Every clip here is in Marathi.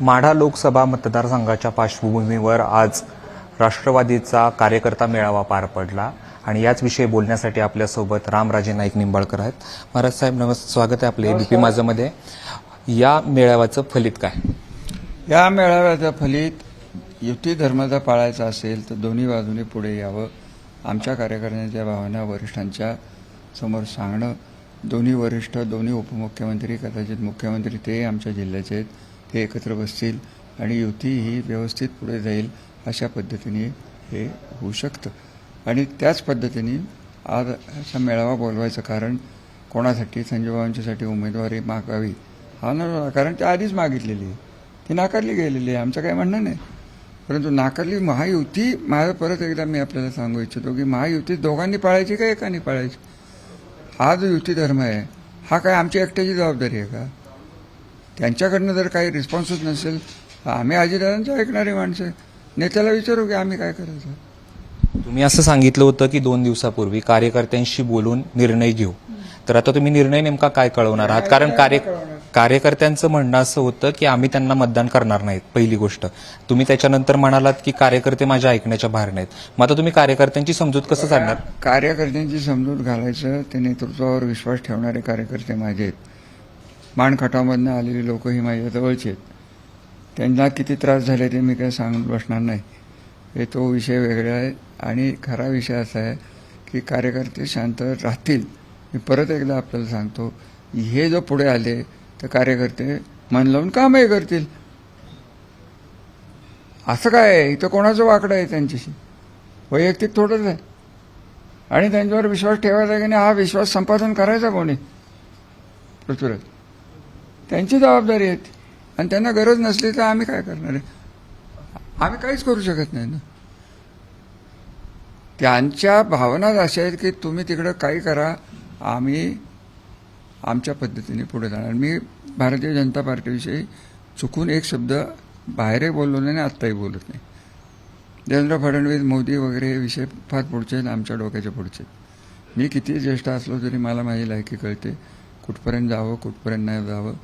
माढा लोकसभा मतदारसंघाच्या पार्श्वभूमीवर आज राष्ट्रवादीचा कार्यकर्ता मेळावा पार पडला आणि याच विषयी बोलण्यासाठी आपल्यासोबत रामराजे नाईक निंबाळकर आहेत. महाराज साहेब नमस्ते, स्वागत आहे आपले बीपी माझामध्ये. या मेळाव्याचं फलित काय? या मेळाव्याचं फलित युती धर्माचा पाळायचा असेल तर दोन्ही बाजूने पुढे यावं, आमच्या कार्यकर्त्यांच्या भावना वरिष्ठांच्या समोर सांगणं. दोन्ही वरिष्ठ, दोन्ही उपमुख्यमंत्री, कदाचित मुख्यमंत्री ते आमच्या जिल्ह्याचे आहेत, ते एकत्र बसतील आणि युती ही व्यवस्थित पुढे जाईल अशा पद्धतीने हे होऊ शकतं. आणि त्याच पद्धतीने आज असा मेळावा बोलवायचं कारण कोणासाठी? संजयबाबांच्यासाठी उमेदवारी मागावी हा न, कारण ती आधीच मागितलेली आहे, ती नाकारली गेलेली आहे, आमचं काही म्हणणं नाही. परंतु नाकारली महायुती, माझं परत एकदा मी आपल्याला सांगू इच्छितो की महायुती दोघांनी पाळायची का एकाने पाळायची? हा जो युती धर्म आहे हा काय आमची एकट्याची जबाबदारी आहे का? त्यांच्याकडनं जर काही रिस्पॉन्सच नसेल, आम्ही अजितदादांचं ऐकणारी माणसं आहे, नेत्याला विचारू की आम्ही काय करायचं. तुम्ही असं सांगितलं होतं की 2 दिवसापूर्वी कार्यकर्त्यांशी बोलून निर्णय घेऊ, तर आता तुम्ही निर्णय नेमका काय कळवणार आहात? कारण कार्यकर्त्यांचं म्हणणं असं होतं की आम्ही त्यांना मतदान करणार नाहीत. पहिली गोष्ट, तुम्ही त्याच्यानंतर म्हणालात की कार्यकर्ते माझ्या ऐकण्याच्या बाहेर नाहीत. मग आता तुम्ही कार्यकर्त्यांची समजूत कसं सांगणार? कार्यकर्त्यांची समजूत घालायचं, ते नेतृत्वावर विश्वास ठेवणारे कार्यकर्ते माझे आहेत. माणखटामधनं आलेली लोक ही माझ्या जवळची आहेत. त्यांना किती त्रास झाले ते मी काय सांगून बसणार नाही, हे तो विषय वेगळा आहे. आणि खरा विषय असा आहे की कार्यकर्ते शांत राहतील. मी परत एकदा आपल्याला सांगतो, हे जो पुढे आले तर कार्यकर्ते मन लावून कामही करतील. असं काय आहे? इथं कोणाचं वाकडं आहे त्यांच्याशी? वैयक्तिक थोडंच आहे. आणि त्यांच्यावर विश्वास ठेवायचा की नाही, हा विश्वास संपादन करायचा कोणी? पृथ्वीराज, त्यांची जबाबदारी आहे ती. आणि त्यांना गरज नसली तर आम्ही काय करणार आहे? आम्ही काहीच करू शकत नाही ना. त्यांच्या भावनाच अशा आहेत की तुम्ही तिकडं काही करा, आम्ही आमच्या पद्धतीने पुढे जाणार. मी भारतीय जनता पार्टीविषयी चुकून एक शब्द बाहेरही बोललो नाही, आत्ताही बोलत नाही. देवेंद्र फडणवीस, मोदी वगैरे हे विषय फार पुढचे आहेत, आमच्या डोक्याच्या पुढचे. मी किती ज्येष्ठ असलो तरी मला माझी लायकी कळते, कुठपर्यंत जावं कुठपर्यंत नाही जावं.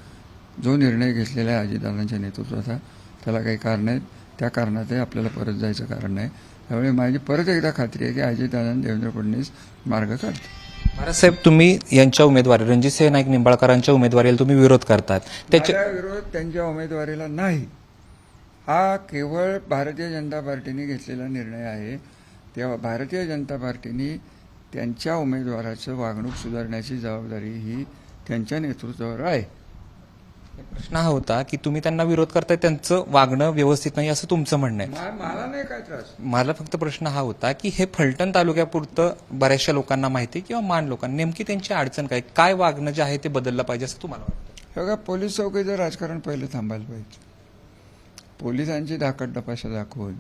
जो निर्णय घेतलेला आहे अजितदादांच्या नेतृत्वाचा, त्याला काही कारण आहेत, त्या कारणातही आपल्याला परत जायचं कारण नाही. त्यामुळे माझी परत एकदा खात्री आहे की अजितदादा देवेंद्र फडणवीस मार्ग काढतात. महाराज साहेब, तुम्ही यांच्या उमेदवारी रणजितसिंह नाईक निंबाळकरांच्या उमेदवारीला तुम्ही विरोध करतात. त्याच्या विरोध त्यांच्या उमेदवारीला नाही, हा केवळ भारतीय जनता पार्टीने घेतलेला निर्णय आहे. तेव्हा भारतीय जनता पार्टीने त्यांच्या उमेदवाराचं वागणूक सुधारण्याची जबाबदारी ही त्यांच्या नेतृत्वावर आहे. प्रश्न हा होता की तुम्ही त्यांना विरोध करताय, त्यांचं वागणं व्यवस्थित नाही असं तुमचं म्हणणं आहे. मला नाही काय त्रास. मला फक्त प्रश्न हा होता की हे फलटण तालुक्यापुरतं बऱ्याचशा लोकांना माहिती किंवा मान लोकांना, नेमकी त्यांची अडचण काय वागणं जे आहे ते बदललं पाहिजे असं तुम्हाला वाटतं? बघा, पोलीस चौकीचं राजकारण पहिलं थांबायला पाहिजे. पोलिसांची धाकटदपाशा दाखवून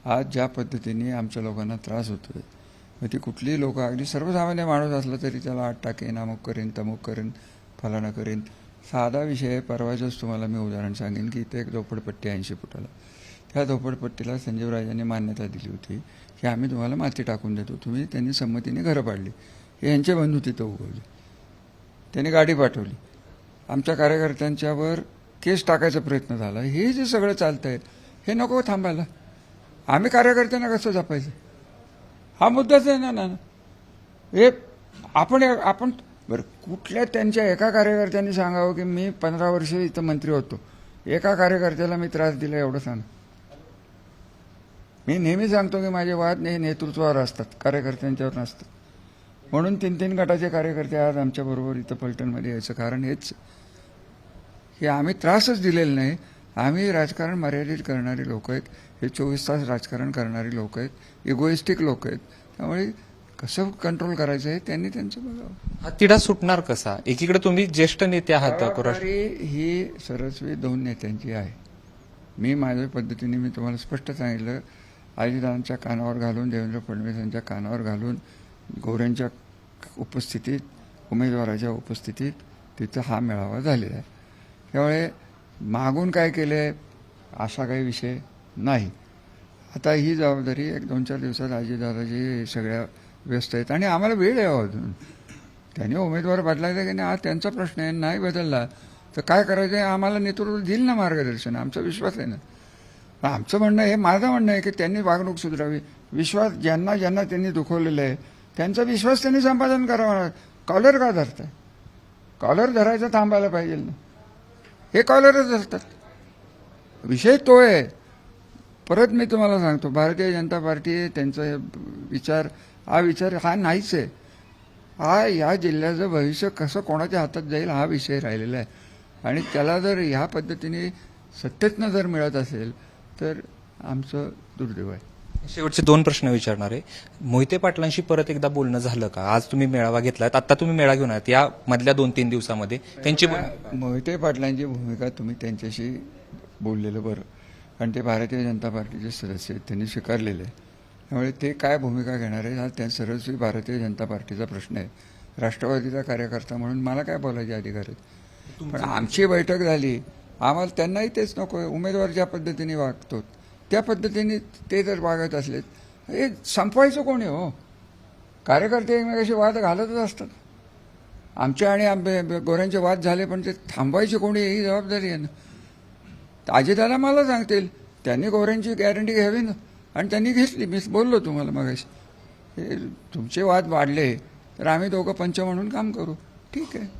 आज ज्या पद्धतीने आमच्या लोकांना त्रास होतोय, मग ती कुठलीही लोक, अगदी सर्वसामान्य माणूस असला तरी त्याला आत टाकेन, अमुक करेन, तमुक करेन, फलाना करेन. साधा विषय आहे. परवाच्याच तुम्हाला मी उदाहरण सांगेन की इथे एक झोपडपट्टी 80 फुटाला, त्या झोपडपट्टीला संजीवराजांनी मान्यता दिली होती की आम्ही तुम्हाला माती टाकून देतो. त्यांनी संमतीने घरं पाडली. हे यांचे बंधू तिथं उगवले, त्यांनी गाडी पाठवली, आमच्या कार्यकर्त्यांच्यावर केस टाकायचा प्रयत्न झाला. हे जे सगळं चालतंय हे नको थांबायला. आम्ही कार्यकर्त्यांना कसं जपायचं हा मुद्दाच आहे ना. हे आपण बरं, कुठल्या त्यांच्या एका कार्यकर्त्यांनी सांगावं की मी 15 वर्ष इथं मंत्री होतो, एका कार्यकर्त्याला मी त्रास दिला एवढं सांग. मी नेहमी सांगतो की माझे वाद नेतृत्वावर असतात, कार्यकर्त्यांच्यावर नसतात. म्हणून 3-3 गटाचे कार्यकर्ते आज आमच्याबरोबर इथं फलटणमध्ये यायचं कारण हेच की आम्ही त्रासच दिलेला नाही. आम्ही राजकारण मर्यादित करणारी लोक आहेत, हे 24 तास राजकारण करणारी लोक आहेत, इगोइस्टिक लोक आहेत. त्यामुळे कसं कंट्रोल करायचं आहे त्यांनी त्यांचं बघावं. हा तिढा सुटणार कसा? एकीकडे तुम्ही ज्येष्ठ नेते आहात. जबाबदारी ही सरस्वी 2 नेत्यांची आहे. मी माझ्या पद्धतीने मी तुम्हाला स्पष्ट सांगितलं, अजितदादांच्या कानावर घालून, देवेंद्र फडणवीस यांच्या कानावर घालून, गोऱ्यांच्या उपस्थितीत, उमेदवाराच्या उपस्थितीत तिथं हा मेळावा झालेला आहे. त्यामुळे मागून काय केले असा काही विषय नाही. आता ही जबाबदारी 1-2-4 दिवसात अजितदादाजी सगळ्या व्यस्त आहेत आणि आम्हाला वेळ आहे अजून. त्याने उमेदवार बदलायचा की नाही हा त्यांचा प्रश्न आहे, नाही बदलला तर काय करायचं आहे आम्हाला नेतृत्व देईल ना मार्गदर्शन, आमचा विश्वास आहे ना. पण आमचं म्हणणं आहे, माझं म्हणणं आहे की त्यांनी वागणूक सुधारावी. विश्वास ज्यांना ज्यांना त्यांनी दुखवलेलं आहे त्यांचा विश्वास त्यांनी संपादन करावा. कॉलर का धरताय? कॉलर धरायचं थांबायला पाहिजे ना. हे कॉलरच धरतात. विषय तो आहे. परत मी तुम्हाला सांगतो, भारतीय जनता पार्टी त्यांचा विचार हा नाहीच आहे. हा या जिल्ह्याचं भविष्य कसं कोणाच्या हातात जाईल हा विषय राहिलेला आहे. आणि त्याला जर ह्या पद्धतीने सत्तेतनं जर मिळत असेल तर आमचं दुर्दैव आहे. शेवटचे 2 प्रश्न विचारणार आहे. मोहिते पाटलांशी परत एकदा बोलणं झालं का? आज तुम्ही मेळावा घेतलात, आता तुम्ही मेळा घेऊन आहात, या मधल्या 2-3 दिवसामध्ये त्यांची मोहिते पाटलांची भूमिका तुम्ही त्यांच्याशी बोललेलं बरं, कारण ते भारतीय जनता पार्टीचे सदस्य आहेत, त्यांनी स्वीकारलेले आहे. त्यामुळे ते काय भूमिका घेणार आहे हा त्या सर्वस्वी भारतीय जनता पार्टीचा प्रश्न आहे. राष्ट्रवादीचा कार्यकर्ता म्हणून मला काय बोलायचे अधिकार आहेत. पण आमची बैठक झाली, आम्हाला त्यांनाही तेच नको आहे. उमेदवार ज्या पद्धतीने वागतो त्या पद्धतीने ते जर वागत असलेत, हे संपवायचं कोणी हो? कार्यकर्ते एकमेकाशी वाद घालतच असतात. आमचे आणि गोऱ्यांचे वाद झाले, पण ते थांबवायचे कोणी ही जबाबदारी आहे ना. अजितदादा मला सांगतील, त्यांनी गोऱ्यांची गॅरंटी घ्यावी ना, आणि त्यांनी घेतली. मी बोललो तुम्हाला मगाशी, हे तुमचे वाद वाढले तर आम्ही दोघं पंच म्हणून काम करू. ठीक आहे.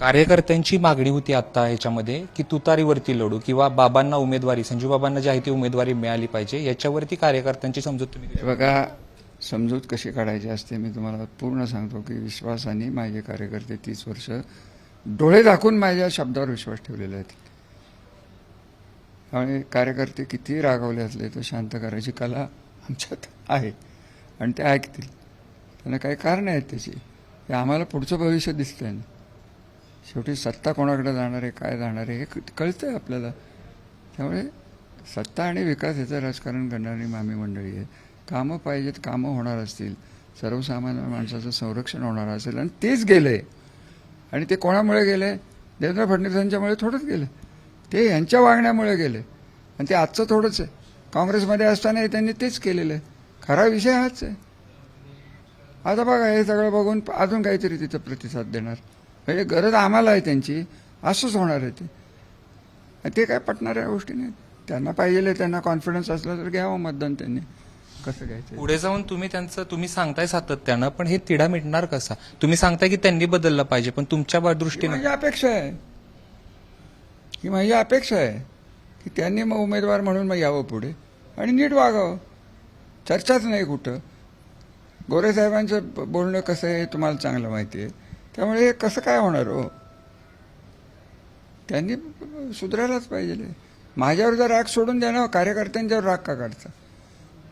कार्यकर्त्यांची मागणी होती आता ह्याच्यामध्ये की तुतारीवरती लढू किंवा बाबांना उमेदवारी, संजू बाबांना जी आहे ती उमेदवारी मिळाली पाहिजे, याच्यावरती कार्यकर्त्यांची समजूत तुम्ही बघा, समजूत कशी काढायची असते मी तुम्हाला पूर्ण सांगतो की विश्वासाने माझे कार्यकर्ते 30 वर्ष डोळे दाखवून माझ्या शब्दावर विश्वास ठेवलेला आहे. आणि कार्यकर्ते किती रागावले असले तर शांत करायची कला आमच्यात आहे आणि ते ऐकतील. त्यांना काही कारण आहेत त्याची, हे आम्हाला पुढचं भविष्य दिसतंय ना. शेवटी सत्ता कोणाकडे जाणार आहे, काय जाणार आहे हे कळतंय आपल्याला. त्यामुळे सत्ता आणि विकास याचं राजकारण करणारी आम्ही मंडळी आहे. कामं पाहिजेत, कामं होणार असतील, सर्वसामान्य माणसाचं संरक्षण होणार असेल, आणि तेच गेलंय. आणि ते कोणामुळे गेले? देवेंद्र फडणवीसांच्यामुळे थोडंच गेलं, ते यांच्या वागण्यामुळे गेले. आणि ते आजचं थोडंच आहे. काँग्रेसमध्ये असतानाही त्यांनी तेच केलेलं आहे. खरा विषय हाच आहे. आता बघा, हे सगळं बघून अजून काहीतरी तिथं प्रतिसाद देणार, म्हणजे गरज आम्हाला आहे त्यांची, असंच होणार आहे ते. ते काय पटणाऱ्या गोष्टी नाहीत. त्यांना पाहिजे, त्यांना कॉन्फिडन्स असला तर घ्यावं मतदान त्यांनी. कसं घ्यायचं पुढे जाऊन तुम्ही सांगताय सातत्यानं, पण हे तिढा मिटणार कसा? तुम्ही सांगताय की त्यांनी बदललं पाहिजे, पण तुमच्या दृष्टीने माझी अपेक्षा आहे, ही माझी अपेक्षा आहे की त्यांनी मग उमेदवार म्हणून मग यावं पुढे आणि नीट वागावं. चर्चाच नाही कुठं. गोरे साहेबांचं बोलणं कसं आहे तुम्हाला चांगलं माहिती आहे. त्यामुळे हे कसं काय होणार हो? त्यांनी सुधारायलाच पाहिजे. माझ्यावर जर राग सोडून द्या ना, कार्यकर्त्यांच्यावर राग का काढता?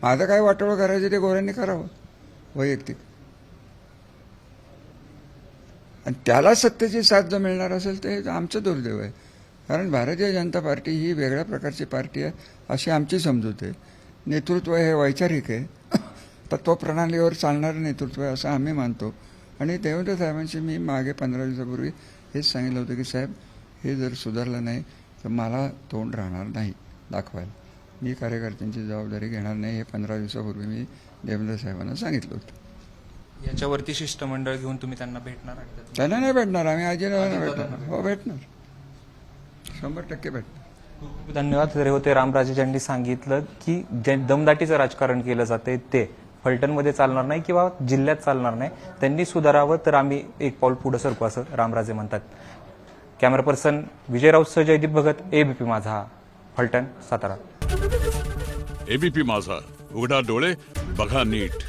माझं काय वाटोळं करायचं ते गोऱ्यांनी करावं वैयक्तिक. आणि त्याला सत्तेची साथ जर मिळणार असेल ते आमचं दुर्दैव आहे. कारण भारतीय जनता पार्टी ही वेगळ्या प्रकारची पार्टी आहे अशी आमची समजूत आहे. नेतृत्व हे वैचारिक आहे, तत्वप्रणालीवर चालणारं नेतृत्व आहे असं आम्ही मानतो. आणि देवेंद्र साहेबांशी मी मागे 15 दिवसापूर्वी हेच सांगितलं होतं की साहेब, हे जर सुधारलं नाही तर मला तोंड राहणार नाही दाखवायला. मी कार्यकर्त्यांची जबाबदारी घेणार नाही, हे 15 दिवसापूर्वी मी देवेंद्र साहेबांना सांगितलं होतं. याच्यावरती शिष्टमंडळ घेऊन तुम्ही त्यांना भेटणार आहात? त्यांना नाही भेटणार, आम्ही अजितदादांना भेटणार. हो, भेटणार, 100% भेटणार. धन्यवाद. तर होते रामराजे ज्यांनी सांगितलं की जे दमदाटीचं राजकारण केलं जाते ते फलटणमध्ये चालणार नाही किंवा जिल्ह्यात चालणार नाही. त्यांनी सुधारावं तर आम्ही एक पाऊल पुढे सरकू असं रामराजे म्हणतात. कॅमेरा पर्सन विजय राऊतसह जयदीप भगत, एबीपी माझा, फलटण, सातारा. एबीपी माझा, उघडा डोळे बघा नीट.